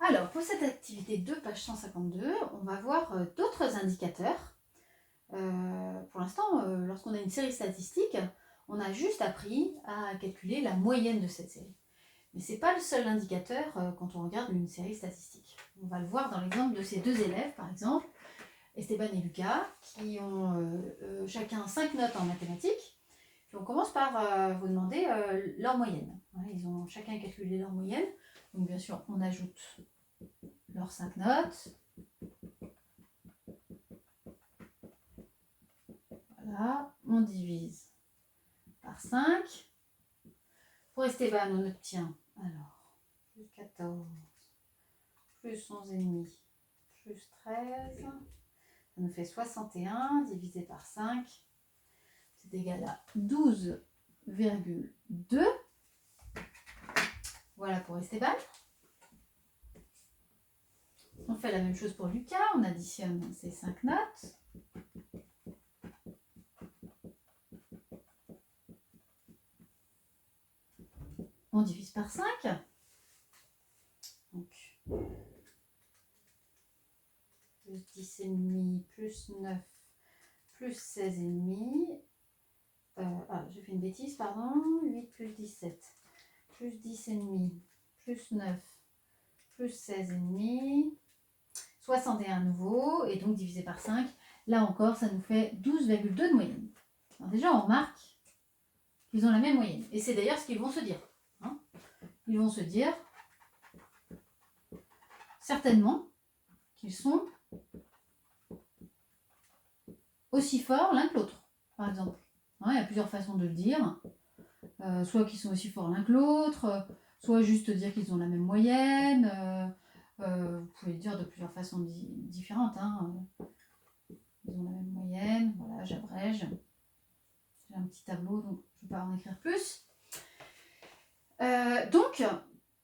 Alors, pour cette activité 2, page 152, on va voir d'autres indicateurs. Pour l'instant, lorsqu'on a une série statistique, on a juste appris à calculer la moyenne de cette série. Mais ce n'est pas le seul indicateur quand on regarde une série statistique. On va le voir dans l'exemple de ces deux élèves, par exemple, Esteban et Lucas, qui ont chacun 5 notes en mathématiques. Puis on commence par vous demander leur moyenne. Ils ont chacun calculé leur moyenne. Donc bien sûr, on ajoute leurs 5 notes. Voilà, on divise par 5. Pour Esteban, on obtient alors plus 14, plus 11,5, plus 13. Ça nous fait 61 divisé par 5. C'est égal à 12,2. Voilà pour Esteban. On fait la même chose pour Lucas. On additionne ces 5 notes. On divise par 5. Donc, plus 10,5, plus 9, plus 16,5. J'ai fait une bêtise, pardon. 8 plus 17, plus 10,5, plus 9, plus 16,5. 61 à nouveau, et donc divisé par 5. Là encore, ça nous fait 12,2 de moyenne. Alors déjà, on remarque qu'ils ont la même moyenne. Et c'est d'ailleurs ce qu'ils vont se dire. Ils vont se dire, certainement, qu'ils sont aussi forts l'un que l'autre, par exemple. Il y a plusieurs façons de le dire. Soit qu'ils sont aussi forts l'un que l'autre, soit juste dire qu'ils ont la même moyenne. Vous pouvez le dire de plusieurs façons différentes. Ils ont la même moyenne. Voilà, j'abrège. J'ai un petit tableau, donc je ne vais pas en écrire plus. Donc,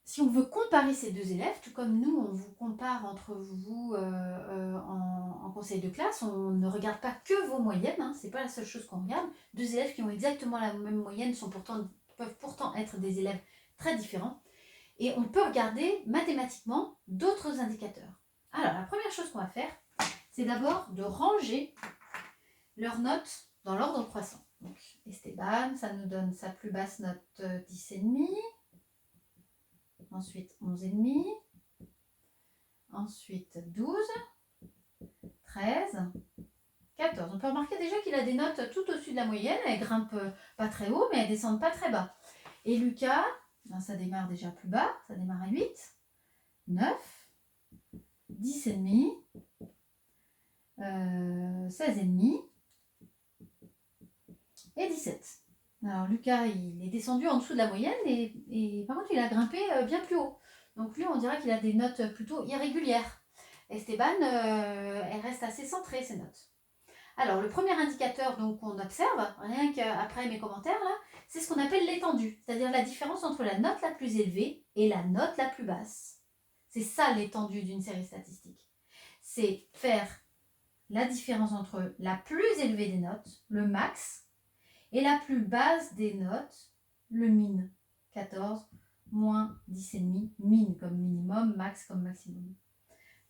si on veut comparer ces deux élèves, tout comme nous, on vous compare entre vous en conseil de classe, on ne regarde pas que vos moyennes, c'est pas la seule chose qu'on regarde. Deux élèves qui ont exactement la même moyenne peuvent pourtant être des élèves très différents. Et on peut regarder mathématiquement d'autres indicateurs. Alors, la première chose qu'on va faire, c'est d'abord de ranger leurs notes dans l'ordre croissant. Donc, Esteban, ça nous donne sa plus basse note 10,5. Ensuite 11,5. Ensuite 12. 13. 14. On peut remarquer déjà qu'il a des notes tout au-dessus de la moyenne. Elles grimpent pas très haut, mais elles descendent pas très bas. Et Lucas, ça démarre déjà plus bas. Ça démarre à 8. 9. 10,5. 16,5. Et 17. Alors Lucas, il est descendu en dessous de la moyenne et par contre il a grimpé bien plus haut. Donc lui, on dirait qu'il a des notes plutôt irrégulières. Esteban, elle reste assez centrée, ses notes. Alors le premier indicateur qu'on observe, rien qu'après mes commentaires là, c'est ce qu'on appelle l'étendue, c'est-à-dire la différence entre la note la plus élevée et la note la plus basse. C'est ça l'étendue d'une série statistique. C'est faire la différence entre la plus élevée des notes, le max, et la plus basse des notes, le min. 14, moins 10,5, min comme minimum, max comme maximum.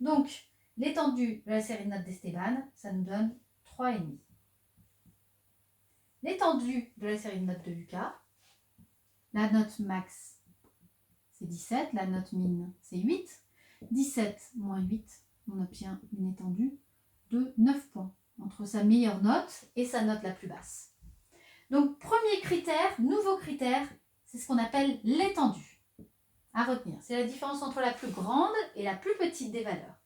Donc, l'étendue de la série de notes d'Esteban, ça nous donne 3,5. L'étendue de la série de notes de Lucas, la note max, c'est 17, la note min, c'est 8. 17 moins 8, on obtient une étendue de 9 points entre sa meilleure note et sa note la plus basse. Donc, premier critère, nouveau critère, c'est ce qu'on appelle l'étendue. À retenir, c'est la différence entre la plus grande et la plus petite des valeurs.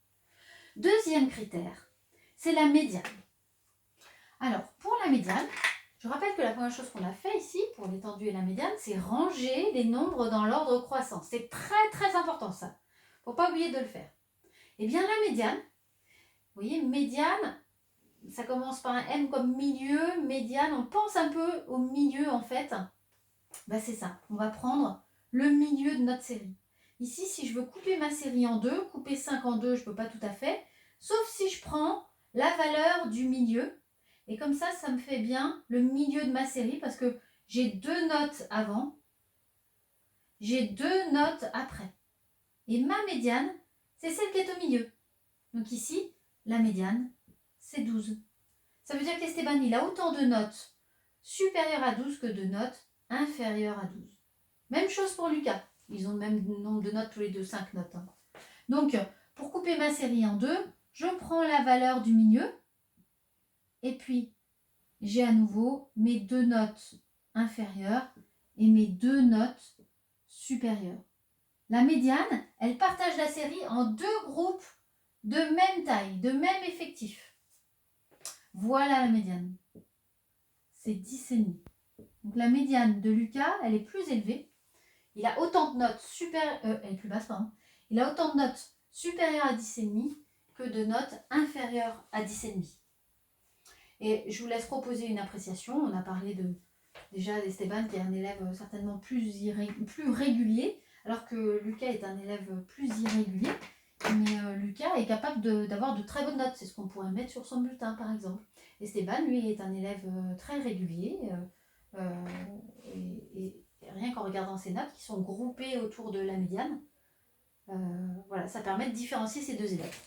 Deuxième critère, c'est la médiane. Alors, pour la médiane, je rappelle que la première chose qu'on a fait ici, pour l'étendue et la médiane, c'est ranger les nombres dans l'ordre croissant. C'est très très important ça. Il ne faut pas oublier de le faire. Eh bien, la médiane, vous voyez, médiane, ça commence par un M comme milieu, médiane, on pense un peu au milieu en fait. C'est ça, on va prendre le milieu de notre série. Ici, si je veux couper ma série en deux, couper 5 en deux, je ne peux pas tout à fait, sauf si je prends la valeur du milieu. Et comme ça, ça me fait bien le milieu de ma série parce que j'ai 2 notes avant, j'ai 2 notes après. Et ma médiane, c'est celle qui est au milieu. Donc ici, la médiane, c'est 12. Ça veut dire qu'Esteban, il a autant de notes supérieures à 12 que de notes inférieures à 12. Même chose pour Lucas. Ils ont le même nombre de notes tous les deux, 5 notes. Hein. Donc, pour couper ma série en deux, je prends la valeur du milieu. Et puis, j'ai à nouveau mes 2 notes inférieures et mes 2 notes supérieures. La médiane, elle partage la série en 2 groupes de même taille, de même effectif. Voilà la médiane. C'est 10,5. Donc la médiane de Lucas, elle est plus élevée. Il a autant de notes supérieures, elle est plus basse, pardon. Il a autant de notes supérieures à 10,5 que de notes inférieures à 10,5. Et je vous laisse proposer une appréciation. On a parlé déjà d'Esteban qui est un élève certainement plus régulier, alors que Lucas est un élève plus irrégulier. Mais Lucas est capable d'avoir de très bonnes notes. C'est ce qu'on pourrait mettre sur son bulletin, par exemple. Esteban, lui, est un élève très régulier. Et rien qu'en regardant ses notes, qui sont groupées autour de la médiane, voilà, ça permet de différencier ces deux élèves.